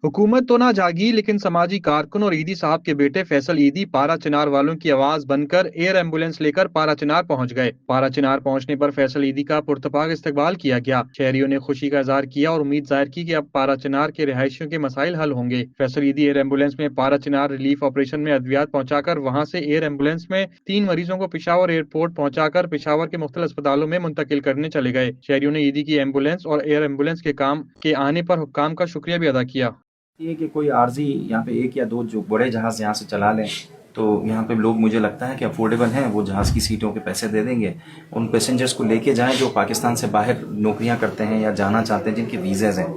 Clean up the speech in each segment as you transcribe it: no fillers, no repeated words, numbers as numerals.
हुकूमत तो ना जागी, लेकिन समाजी कारकुन और ईदी साहब के बेटे फैसल ईदी पारा चिनार वालों की आवाज बनकर एयर एम्बुलेंस लेकर पारा चिनार पहुंच गए। पारा चिनार पहुंचने पर फैसल ईदी का पुरतपाक इस्तकबाल किया गया। शहरियों ने खुशी का इजहार किया और उम्मीद जाहिर की कि अब पारा चिनार के रिहायशियों के मसाइल हल होंगे। फैसल ईदी एयर एम्बुलेंस में पारा चिनार रिलीफ ऑपरेशन में अद्वियात पहुंचाकर वहां से एयर एम्बुलेंस में 3 मरीजों को पिशावर एयरपोर्ट पहुंचाकर पिशावर के मुख्तलिफ अस्पतालों में मुंतकिल करने चले गए। शहरियों ने ईदी की एम्बुलेंस और एयर एम्बुलेंस के काम के आने पर हुक्काम का शुक्रिया भी अदा किया। ये कि कोई आर्जी यहाँ पे एक या दो जो बड़े जहाज़ यहाँ से चला लें, तो यहाँ पे लोग मुझे लगता है कि अफोर्डेबल हैं, वो जहाज़ की सीटों के पैसे दे देंगे, उन पैसेंजर्स को लेके जाएं जो पाकिस्तान से बाहर नौकरियाँ करते हैं या जाना चाहते हैं, जिनके वीज़ाज़ हैं।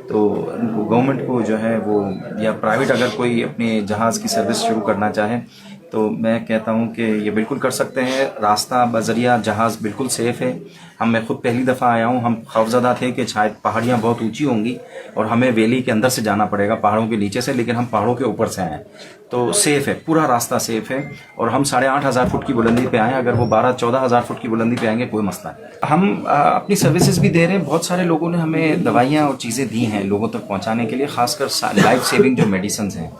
तो उनको गवर्नमेंट को जो है वो, या प्राइवेट अगर कोई अपने जहाज़ की सर्विस शुरू करना चाहे तो मैं कहता हूँ कि ये बिल्कुल कर सकते हैं। रास्ता बजरिया जहाज़ बिल्कुल सेफ़ है। मैं खुद पहली दफ़ा आया हूँ, हम खौफज़दा थे कि शायद पहाड़ियाँ बहुत ऊंची होंगी और हमें वैली के अंदर से जाना पड़ेगा, पहाड़ों के नीचे से, लेकिन हम पहाड़ों के ऊपर से आए, तो सेफ़ है, पूरा रास्ता सेफ़ है। और हम 8,500 फुट की बुलंदी पे आए, अगर वो 12-14 हज़ार फुट की बुलंदी पे आएंगे कोई मसला नहीं। हम अपनी सर्विसेज भी दे रहे हैं। बहुत सारे लोगों ने हमें दवाइयाँ और चीज़ें दी हैं लोगों तक पहुँचाने के लिए, खासकर लाइफ सेविंग जो मेडिसिन हैं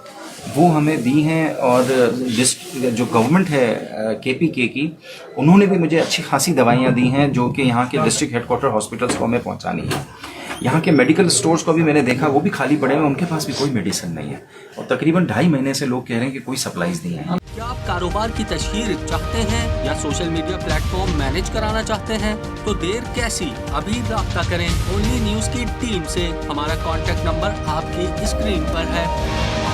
वो हमें दी हैं। और जो गवर्नमेंट है KPK की, उन्होंने भी मुझे अच्छी खासी दवाइयाँ दी हैं जो कि यहाँ के डिस्ट्रिक्ट हेडक्वार्टर हॉस्पिटल्स को हमें पहुँचानी है। यहाँ के मेडिकल स्टोर्स को भी मैंने देखा, वो भी खाली पड़े हैं, उनके पास भी कोई मेडिसिन नहीं है। और तकरीबन 2.5 महीने से लोग कह रहे हैं कि कोई सप्लाईज नहीं है। क्या आप कारोबार की तशहीर चाहते हैं या सोशल मीडिया प्लेटफॉर्म मैनेज कराना चाहते हैं? तो देर कैसी, अभी राब्ता करें ओनली न्यूज की टीम से। हमारा कॉन्टैक्ट नंबर आपकी स्क्रीन पर है।